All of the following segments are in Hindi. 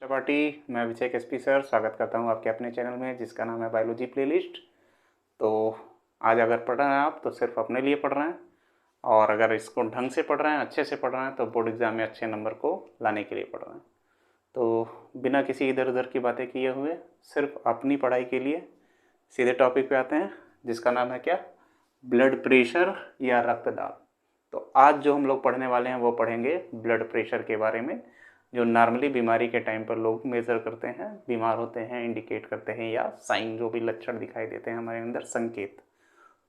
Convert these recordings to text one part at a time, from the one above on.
पार्टी। मैं अभिषेक एसपी सर स्वागत करता हूं आपके अपने चैनल में जिसका नाम है बायोलॉजी प्लेलिस्ट। तो आज अगर पढ़ रहे हैं आप तो सिर्फ अपने लिए पढ़ रहे हैं, और अगर इसको ढंग से पढ़ रहे हैं, अच्छे से पढ़ रहे हैं, तो बोर्ड एग्ज़ाम में अच्छे नंबर को लाने के लिए पढ़ रहे हैं। तो बिना किसी इधर उधर की बातें किए हुए सिर्फ अपनी पढ़ाई के लिए सीधे टॉपिक पे आते हैं, जिसका नाम है क्या, ब्लड प्रेशर या रक्तदाब। तो आज जो हम लोग पढ़ने वाले हैं वो पढ़ेंगे ब्लड प्रेशर के बारे में, जो नॉर्मली बीमारी के टाइम पर लोग मेज़र करते हैं, बीमार होते हैं, इंडिकेट करते हैं, या साइन जो भी लक्षण दिखाई देते हैं हमारे अंदर, संकेत।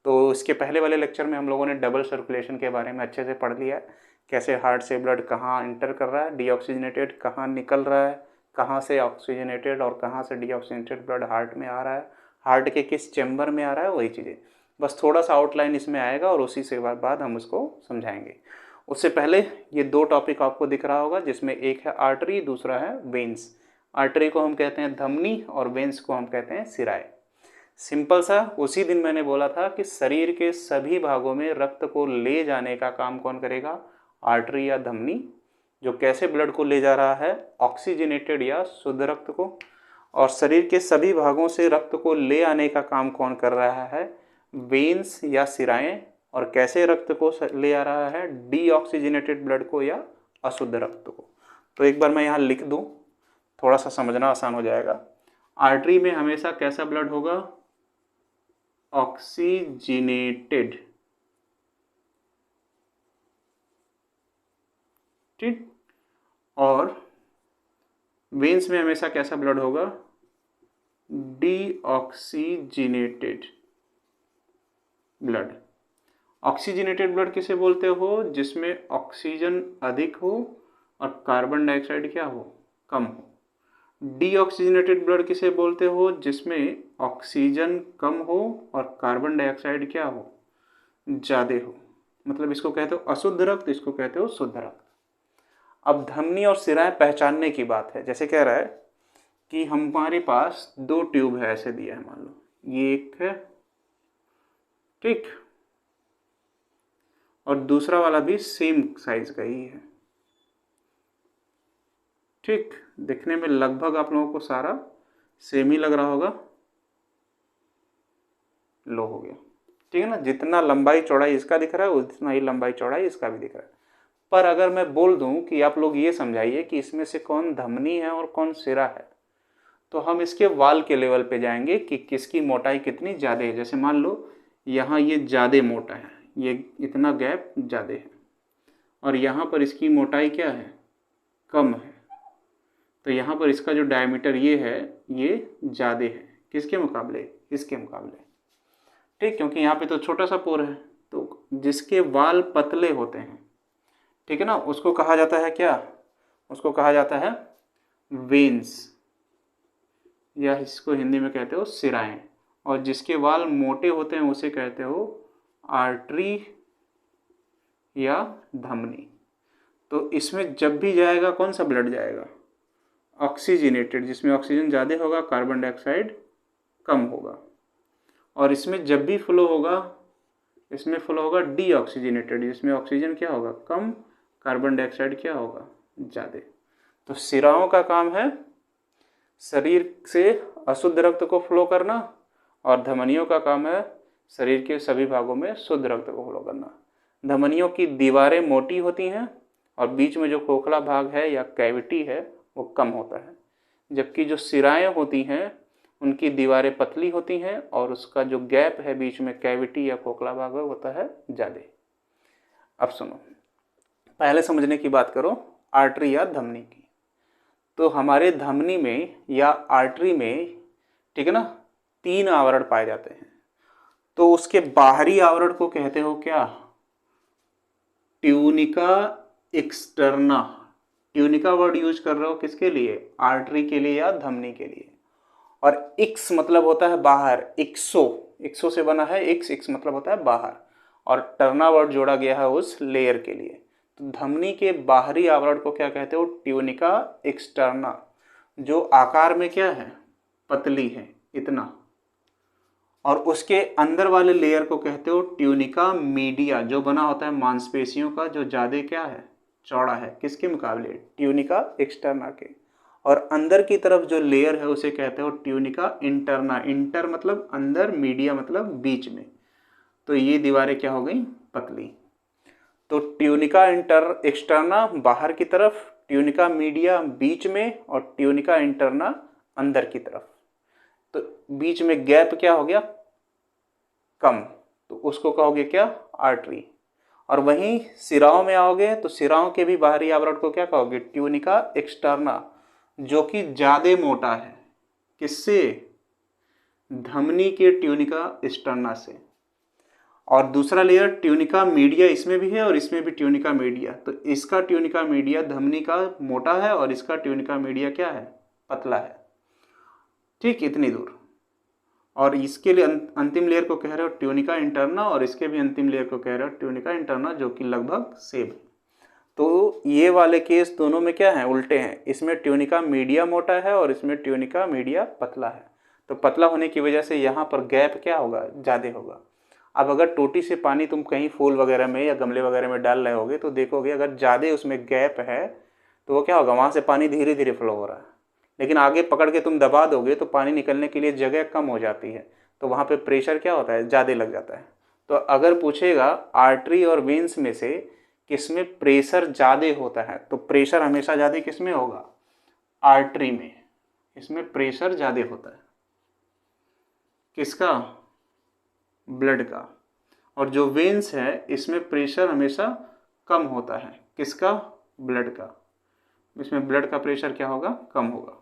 तो इसके पहले वाले लेक्चर में हम लोगों ने डबल सर्कुलेशन के बारे में अच्छे से पढ़ लिया है, कैसे हार्ट से ब्लड कहाँ इंटर कर रहा है, डीऑक्सीजनेटेड कहाँ निकल रहा है, कहाँ से ऑक्सीजनेटेड और कहाँ से डीऑक्सीजनेटेड ब्लड हार्ट में आ रहा है, हार्ट के किस चैम्बर में आ रहा है, वही चीज़ें। बस थोड़ा सा आउटलाइन इसमें आएगा और उसी से बाद हम उसको समझाएंगे। उससे पहले ये दो टॉपिक आपको दिख रहा होगा, जिसमें एक है आर्टरी, दूसरा है वेंस। आर्टरी को हम कहते हैं धमनी और वेंस को हम कहते हैं सिराएं। सिंपल सा, उसी दिन मैंने बोला था कि शरीर के सभी भागों में रक्त को ले जाने का काम कौन करेगा, आर्टरी या धमनी। जो कैसे ब्लड को ले जा रहा है, ऑक्सीजनेटेड या शुद्ध रक्त को। और शरीर के सभी भागों से रक्त को ले आने का काम कौन कर रहा है, वेंस या सिराएं। और कैसे रक्त को ले आ रहा है, डीऑक्सीजनेटेड ब्लड को या अशुद्ध रक्त को। तो एक बार मैं यहाँ लिख दूँ, थोड़ा सा समझना आसान हो जाएगा। आर्टरी में हमेशा कैसा ब्लड होगा, ऑक्सीजनेटेड, ठीक। और वेन्स में हमेशा कैसा ब्लड होगा, डीऑक्सीजनेटेड ब्लड। ऑक्सीजनेटेड ब्लड किसे बोलते हो, जिसमें ऑक्सीजन अधिक हो और कार्बन डाइऑक्साइड क्या हो, कम हो। डीऑक्सीजनेटेड ब्लड किसे बोलते हो, जिसमें ऑक्सीजन कम हो और कार्बन डाइऑक्साइड क्या हो, ज़्यादा हो। मतलब इसको कहते हो अशुद्ध रक्त, इसको कहते हो शुद्ध रक्त। अब धमनी और सिराएं पहचानने की बात है। जैसे कह रहा है कि हमारे पास दो ट्यूब है, ऐसे दिया है, मान लो ये एक है, ठीक, और दूसरा वाला भी सेम साइज का ही है, ठीक। दिखने में लगभग आप लोगों को सारा सेम ही लग रहा होगा। लो हो गया, ठीक है ना। जितना लंबाई चौड़ाई इसका दिख रहा है उतना ही लंबाई चौड़ाई इसका भी दिख रहा है। पर अगर मैं बोल दूं कि आप लोग ये समझाइए कि इसमें से कौन धमनी है और कौन सिरा है, तो हम इसके वाल के लेवल पे जाएंगे कि किसकी मोटाई कितनी ज़्यादा है। जैसे मान लो यहाँ ये ज़्यादा मोटा है, ये इतना गैप ज़्यादा है, और यहाँ पर इसकी मोटाई क्या है, कम है। तो यहाँ पर इसका जो डायमीटर ये है, ये ज़्यादा है किसके मुकाबले, इसके मुकाबले, ठीक। क्योंकि यहाँ पे तो छोटा सा पोर है, तो जिसके वाल पतले होते हैं, ठीक है ना, उसको कहा जाता है क्या, उसको कहा जाता है वेन्स, या इसको हिंदी में कहते हो सिराएं। और जिसके वाल मोटे होते हैं उसे कहते हो आर्टरी या धमनी। तो इसमें जब भी जाएगा कौन सा ब्लड जाएगा, ऑक्सीजनेटेड, जिसमें ऑक्सीजन ज़्यादा होगा, कार्बन डाइऑक्साइड कम होगा। और इसमें जब भी फ्लो होगा, इसमें फ्लो होगा डीऑक्सीजनेटेड, जिसमें ऑक्सीजन क्या होगा, कम, कार्बन डाइऑक्साइड क्या होगा, ज़्यादा। तो सिराओं का काम है शरीर से अशुद्ध रक्त को फ्लो करना, और धमनियों का काम है शरीर के सभी भागों में शुद्ध रक्त को फ्लो करना। धमनियों की दीवारें मोटी होती हैं और बीच में जो खोखला भाग है या कैविटी है वो कम होता है, जबकि जो सिराएं होती हैं उनकी दीवारें पतली होती हैं और उसका जो गैप है बीच में, कैविटी या खोखला भाग होता है ज़्यादा। अब सुनो, पहले समझने की बात करो आर्टरी या धमनी की। तो हमारे धमनी में या आर्टरी में, ठीक है ना, 3 आवरण पाए जाते हैं। तो उसके बाहरी आवरण को कहते हो क्या, tunica externa. Tunica word use कर रहे हो किसके लिए, आर्टरी के लिए या धमनी के लिए। और इक्स मतलब होता है बाहर, इक्सो, इक्सो से बना है इक्स, इक्स मतलब होता है बाहर, और टर्ना वर्ड जोड़ा गया है उस लेयर के लिए। तो धमनी के बाहरी आवरण को क्या कहते हो, ट्यूनिका एक्सटर्ना, जो आकार में क्या है, पतली है इतना। और उसके अंदर वाले लेयर को कहते हो ट्यूनिका मीडिया, जो बना होता है मांसपेशियों का, जो ज़्यादा क्या है, चौड़ा है, किसके मुकाबले, ट्यूनिका एक्सटर्ना के। और अंदर की तरफ जो लेयर है उसे कहते हो ट्यूनिका इंटरना। इंटर मतलब अंदर, मीडिया मतलब बीच में। तो ये दीवारें क्या हो गई, पतली। तो ट्यूनिका इंटर एक्सटर्ना बाहर की तरफ, ट्यूनिका मीडिया बीच में, और ट्यूनिका इंटरना अंदर की तरफ। तो बीच में गैप क्या हो गया, कम, तो उसको कहोगे क्या, आर्टरी। और वहीं सिराओं में आओगे तो सिराओं के भी बाहरी आवरण को क्या कहोगे, ट्यूनिका एक्सटर्ना, जो कि ज्यादा मोटा है। किससे, धमनी के ट्यूनिका एक्सटर्ना से। और दूसरा लेयर ट्यूनिका मीडिया इसमें भी है और इसमें भी ट्यूनिका मीडिया। तो इसका ट्यूनिका मीडिया धमनी का मोटा है और इसका ट्यूनिका मीडिया क्या है, पतला है। ठीक, इतनी दूर। और इसके लिए अंतिम लेयर को कह रहे हो ट्यूनिका इंटरना, और इसके भी अंतिम लेयर को कह रहे हो ट्यूनिका इंटरना, जो कि लगभग सेम है। तो ये वाले केस दोनों में क्या है, उल्टे हैं। इसमें ट्यूनिका मीडिया मोटा है और इसमें ट्यूनिका मीडिया पतला है। तो पतला होने की वजह से यहाँ पर गैप क्या होगा, ज़्यादा होगा। अब अगर टोटी से पानी तुम कहीं फूल वगैरह में या गमले वगैरह में डाल रहे होगे तो देखोगे अगर ज़्यादा उसमें गैप है तो वो क्या होगा, वहाँ से पानी धीरे धीरे फ्लो हो रहा है। लेकिन आगे पकड़ के तुम दबा दोगे तो पानी निकलने के लिए जगह कम हो जाती है, तो वहाँ पे प्रेशर क्या होता है, ज़्यादा लग जाता है। तो अगर पूछेगा आर्टरी और वेन्स में से किसमें प्रेशर ज़्यादा होता है, तो प्रेशर हमेशा ज़्यादा किसमें होगा, आर्टरी में। इसमें प्रेशर ज़्यादा होता है, किसका, ब्लड का। और जो वेन्स है इसमें प्रेशर हमेशा कम होता है, किसका, ब्लड का। इसमें ब्लड का प्रेशर क्या होगा, कम होगा।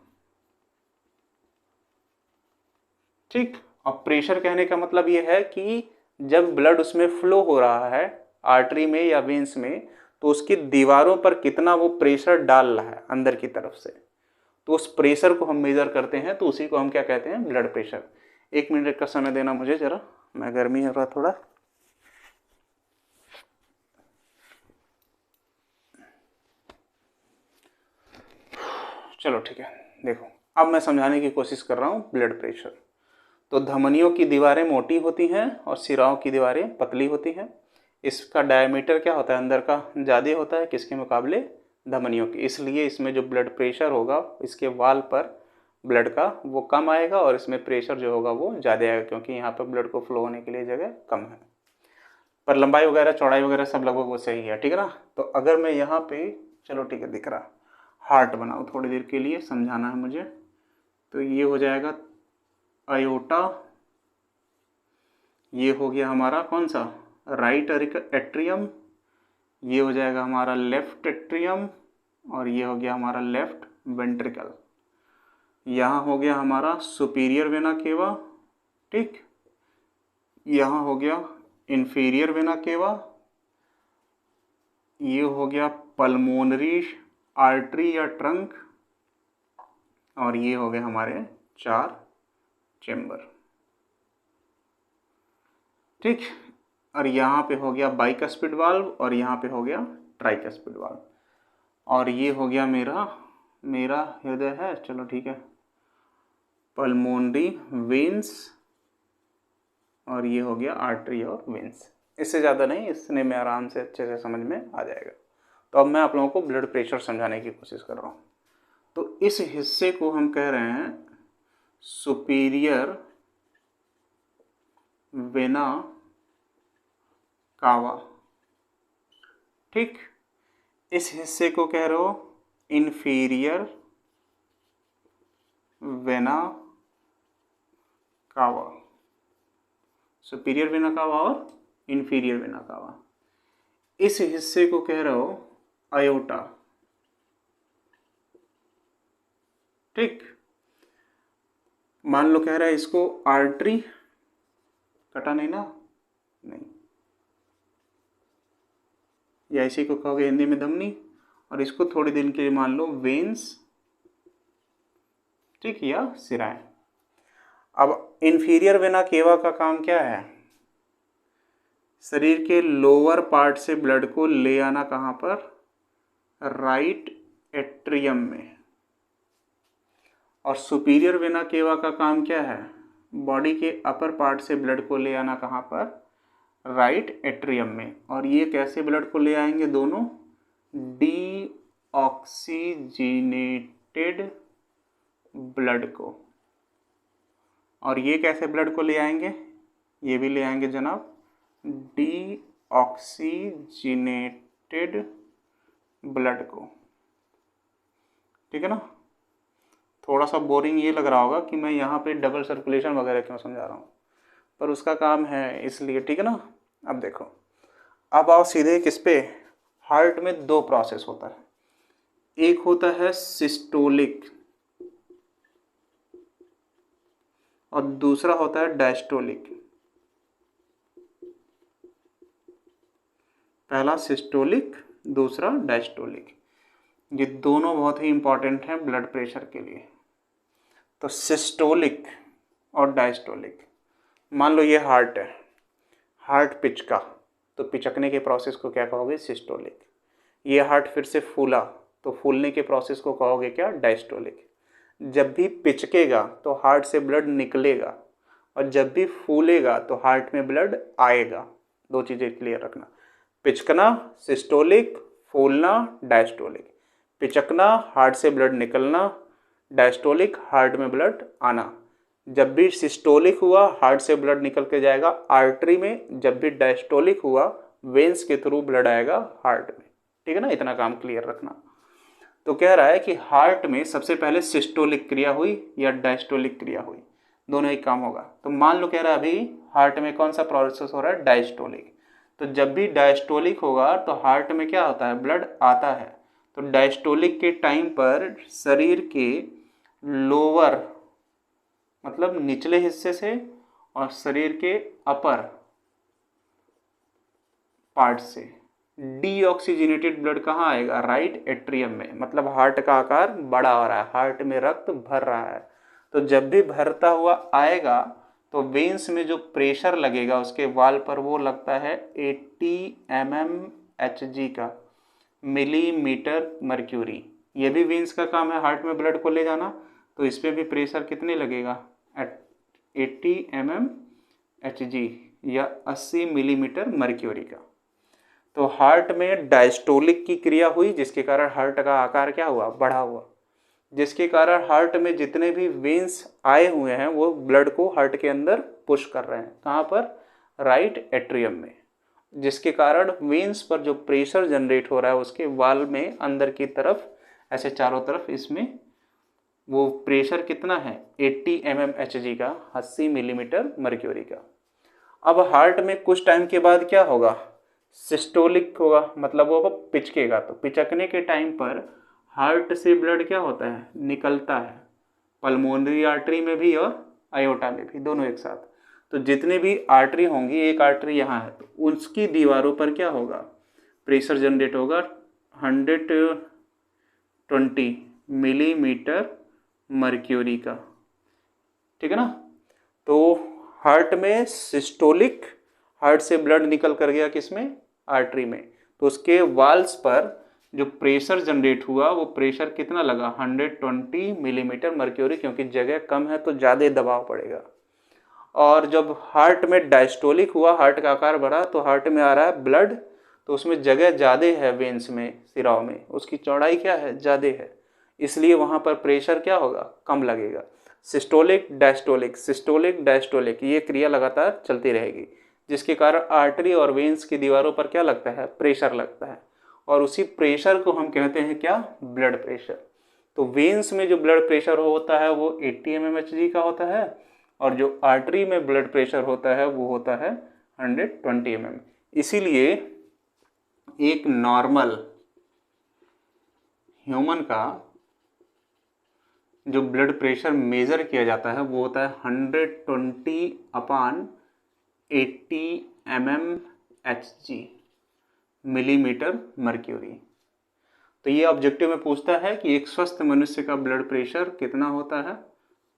ठीक। और प्रेशर कहने का मतलब ये है कि जब ब्लड उसमें फ्लो हो रहा है आर्टरी में या वेन्स में, तो उसकी दीवारों पर कितना वो प्रेशर डाल रहा है अंदर की तरफ से, तो उस प्रेशर को हम मेजर करते हैं। तो उसी को हम क्या कहते हैं, ब्लड प्रेशर। 1 मिनट का समय देना मुझे जरा, मैं गर्मी हो रहा थोड़ा। चलो ठीक है, देखो अब मैं समझाने की कोशिश कर रहा हूँ ब्लड प्रेशर। तो धमनियों की दीवारें मोटी होती हैं और सिराओं की दीवारें पतली होती हैं। इसका डायमीटर क्या होता है, अंदर का ज़्यादा होता है किसके मुकाबले, धमनियों की। इसलिए इसमें जो ब्लड प्रेशर होगा इसके वाल पर ब्लड का वो कम आएगा और इसमें प्रेशर जो होगा वो ज़्यादा आएगा, क्योंकि यहाँ पर ब्लड को फ्लो होने के लिए जगह कम है। पर लंबाई वगैरह चौड़ाई वगैरह सब लगभग वो सही है, ठीक है ना। तो अगर मैं यहाँ पे, चलो ठीक है दिख रहा, हार्ट बनाओ थोड़ी देर के लिए, समझाना है मुझे। तो ये हो जाएगा आयोटा, ये हो गया हमारा कौन सा, राइट एट्रियम, ये हो जाएगा हमारा लेफ्ट एट्रियम, और ये हो गया हमारा लेफ्ट वेंट्रिकल। यहाँ हो गया हमारा सुपीरियर वेना केवा, ठीक। यहाँ हो गया इंफीरियर वेना केवा, ये हो गया पल्मोनरी आर्टरी या ट्रंक, और ये हो गए हमारे 4 चेम्बर, ठीक। और यहाँ पे हो गया बाइकस्पिड वाल्व और यहाँ पे हो गया ट्राइकस्पिड वाल्व, और ये हो गया मेरा हृदय है, चलो ठीक है, पल्मोनरी वेन्स, और ये हो गया आर्टरी और वेन्स। इससे ज़्यादा नहीं, इसने में आराम से अच्छे से समझ में आ जाएगा। तो अब मैं आप लोगों को ब्लड प्रेशर समझाने की कोशिश कर रहा हूँ। तो इस हिस्से को हम कह रहे हैं सुपीरियर वेना कावा, ठीक। इस हिस्से को कह रहे हो inferior vena cava, superior vena cava और इंफीरियर वेना कावा। इस हिस्से को कह रहे हो आयोटा, ठीक। मान लो कह रहा है इसको आर्टरी, कटा नहीं ना, नहीं, या इसी को कहोगे हिंदी में धमनी, और इसको थोड़ी दिन के लिए मान लो वेन्स, ठीक, या सिराएं। अब इंफीरियर वेना केवा का काम क्या है, शरीर के लोअर पार्ट से ब्लड को ले आना, कहाँ पर, राइट एट्रियम में। और सुपीरियर वेना केवा का काम क्या है, बॉडी के अपर पार्ट से ब्लड को ले आना, कहाँ पर, राइट एट्रियम में। और ये कैसे ब्लड को ले आएंगे, दोनों डीऑक्सीजीनेटेड ब्लड को। और ये कैसे ब्लड को ले आएंगे, ये भी ले आएंगे जनाब डीऑक्सीजिनेटेड ब्लड को। ठीक है ना। थोड़ा सा बोरिंग ये लग रहा होगा कि मैं यहाँ पे डबल सर्कुलेशन वगैरह क्यों समझा रहा हूँ, पर उसका काम है इसलिए। ठीक है ना। अब देखो, अब आओ सीधे किस पे, हार्ट में दो प्रोसेस होता है, एक होता है सिस्टोलिक और दूसरा होता है डायस्टोलिक। पहला सिस्टोलिक, दूसरा डायस्टोलिक। ये दोनों बहुत ही इंपॉर्टेंट हैं ब्लड प्रेशर के लिए। तो सिस्टोलिक और डायस्टोलिक, मान लो ये हार्ट है, हार्ट पिचका, तो पिचकने के प्रोसेस को क्या कहोगे, सिस्टोलिक। ये हार्ट फिर से फूला, तो फूलने के प्रोसेस को कहोगे क्या, डायस्टोलिक। जब भी पिचकेगा तो हार्ट से ब्लड निकलेगा, और जब भी फूलेगा तो हार्ट में ब्लड आएगा। दो चीज़ें क्लियर रखना, पिचकना सिस्टोलिक, फूलना डायस्टोलिक। पिचकना हार्ट से ब्लड निकलना, डायस्टोलिक हार्ट में ब्लड आना। जब भी सिस्टोलिक हुआ हार्ट से ब्लड निकल के जाएगा आर्टरी में, जब भी डायस्टोलिक हुआ वेंस के थ्रू ब्लड आएगा हार्ट में। ठीक है ना, इतना काम क्लियर रखना। तो कह रहा है कि हार्ट में सबसे पहले सिस्टोलिक क्रिया हुई या डायस्टोलिक क्रिया हुई, दोनों एक काम होगा। तो मान लो कह रहा है अभी हार्ट में कौन सा प्रोसेस हो रहा है, डायस्टोलिक। तो जब भी डायस्टोलिक होगा तो हार्ट में क्या होता है, ब्लड आता है। तो डायस्टोलिक के टाइम पर शरीर के लोअर मतलब निचले हिस्से से और शरीर के अपर पार्ट से डीऑक्सीजनेटेड ब्लड कहाँ आएगा, राइट एट्रियम में। मतलब हार्ट का आकार बड़ा हो रहा है, हार्ट में रक्त भर रहा है। तो जब भी भरता हुआ आएगा तो वेन्स में जो प्रेशर लगेगा उसके वाल पर, वो लगता है 80 mmHg का, मिलीमीटर मर्क्यूरी। ये भी वेन्स का काम है हार्ट में ब्लड को ले जाना, तो इस पर भी प्रेशर कितने लगेगा, 80 mmHg या 80 मिलीमीटर मर्क्यूरी का। तो हार्ट में डायस्टोलिक की क्रिया हुई, जिसके कारण हार्ट का आकार क्या हुआ, बढ़ा हुआ, जिसके कारण हार्ट में जितने भी वेन्स आए हुए हैं वो ब्लड को हार्ट के अंदर पुश कर रहे हैं। कहाँ पर, राइट एट्रियम में। जिसके कारण वेन्स पर जो प्रेशर जनरेट हो रहा है उसके वाल में अंदर की तरफ ऐसे चारों तरफ, इसमें वो प्रेशर कितना है, 80 mmHg का, 80 मिलीमीटर मर्क्यूरी का। अब हार्ट में कुछ टाइम के बाद क्या होगा, सिस्टोलिक होगा, मतलब वो पिचकेगा। तो पिचकने के टाइम पर हार्ट से ब्लड क्या होता है, निकलता है, पल्मोनरी आर्टरी में भी और आयोटा में भी, दोनों एक साथ। तो जितने भी आर्टरी होंगी, एक आर्टरी यहाँ है तो उसकी दीवारों पर क्या होगा, प्रेशर जनरेट होगा 120 मिलीमीटर मर्क्यूरी का। ठीक है ना। तो हार्ट में सिस्टोलिक, हार्ट से ब्लड निकल कर गया किसमें, आर्टरी में, तो उसके वाल्स पर जो प्रेशर जनरेट हुआ वो प्रेशर कितना लगा, 120 मिलीमीटर मर्क्यूरी, क्योंकि जगह कम है तो ज़्यादा दबाव पड़ेगा। और जब हार्ट में डायस्टोलिक हुआ, हार्ट का आकार बढ़ा, तो हार्ट में आ रहा है ब्लड, तो उसमें जगह ज़्यादा है, वेन्स में, सिराओं में, उसकी चौड़ाई क्या है, ज़्यादा है, इसलिए वहाँ पर प्रेशर क्या होगा, कम लगेगा। सिस्टोलिक डायस्टोलिक, सिस्टोलिक डायस्टोलिक, ये क्रिया लगातार चलती रहेगी, जिसके कारण आर्टरी और वेन्स की दीवारों पर क्या लगता है, प्रेशर लगता है, और उसी प्रेशर को हम कहते हैं क्या, ब्लड प्रेशर। तो वेन्स में जो ब्लड प्रेशर होता है वो 80 mmHg का होता है, और जो आर्टरी में ब्लड प्रेशर होता है वो होता है 120 mm। इसीलिए एक नॉर्मल ह्यूमन का जो ब्लड प्रेशर मेज़र किया जाता है वो होता है 120/80 mmHg, मिलीमीटर मर्क्यूरी। तो ये ऑब्जेक्टिव में पूछता है कि एक स्वस्थ मनुष्य का ब्लड प्रेशर कितना होता है,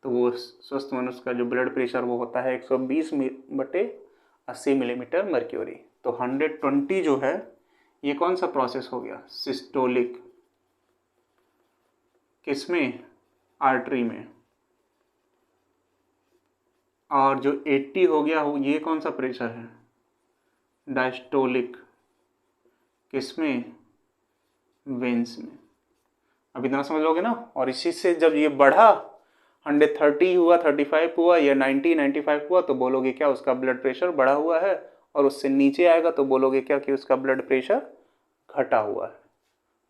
तो वो स्वस्थ मनुष्य का जो ब्लड प्रेशर वो होता है 120/80 मिलीमीटर मर्क्यूरी। तो 120 जो है ये कौन सा प्रोसेस हो गया, सिस्टोलिक, किसमें, आर्टरी में। और जो 80 हो गया हो ये कौन सा प्रेशर है, डायस्टोलिक, किसमें, वेन्स में। अब इतना समझ लोगे ना। और इसी से जब ये बढ़ा 130 हुआ, 35 हुआ या 90 95 हुआ तो बोलोगे क्या, उसका ब्लड प्रेशर बढ़ा हुआ है। और उससे नीचे आएगा तो बोलोगे क्या कि उसका ब्लड प्रेशर घटा हुआ है।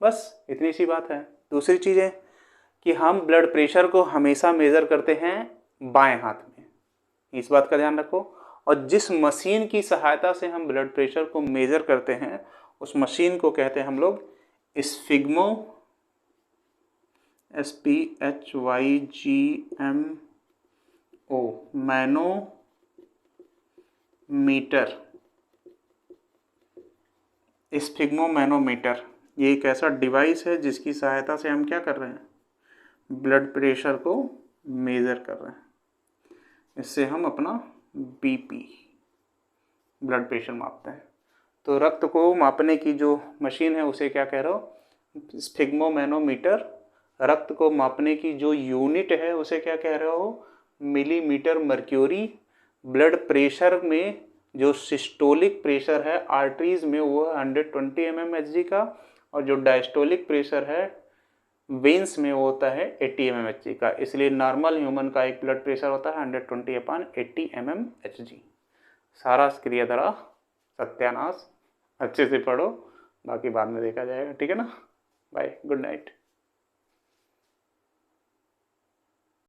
बस इतनी सी बात है। दूसरी चीज़ है कि हम ब्लड प्रेशर को हमेशा मेज़र करते हैं बाएं हाथ में, इस बात का ध्यान रखो। और जिस मशीन की सहायता से हम ब्लड प्रेशर को मेज़र करते हैं उस मशीन को कहते हैं हम लोग स्फिग्मो, SPHYGMO, मैनोमीटर। स्फिग्मोमैनोमीटर ये एक ऐसा डिवाइस है जिसकी सहायता से हम क्या कर रहे हैं, ब्लड प्रेशर को मेज़र कर रहे हैं। इससे हम अपना बीपी, ब्लड प्रेशर मापते हैं। तो रक्त को मापने की जो मशीन है उसे क्या कह रहे हो, स्फिग्मोमैनोमीटर। रक्त को मापने की जो यूनिट है उसे क्या कह रहे हो, मिलीमीटर मर्क्यूरी। ब्लड प्रेशर में जो सिस्टोलिक प्रेशर है आर्टरीज में वो 120 mmHg का, और जो डायस्टोलिक प्रेशर है वेन्स में वो होता है 80 mmHg का। इसलिए नॉर्मल ह्यूमन का एक ब्लड प्रेशर होता है 120/80 mmHg। सारा क्रियाधारा सत्यानाश, अच्छे से पढ़ो, बाकी बाद में देखा जाएगा, ठीक है ना। Bye, good night.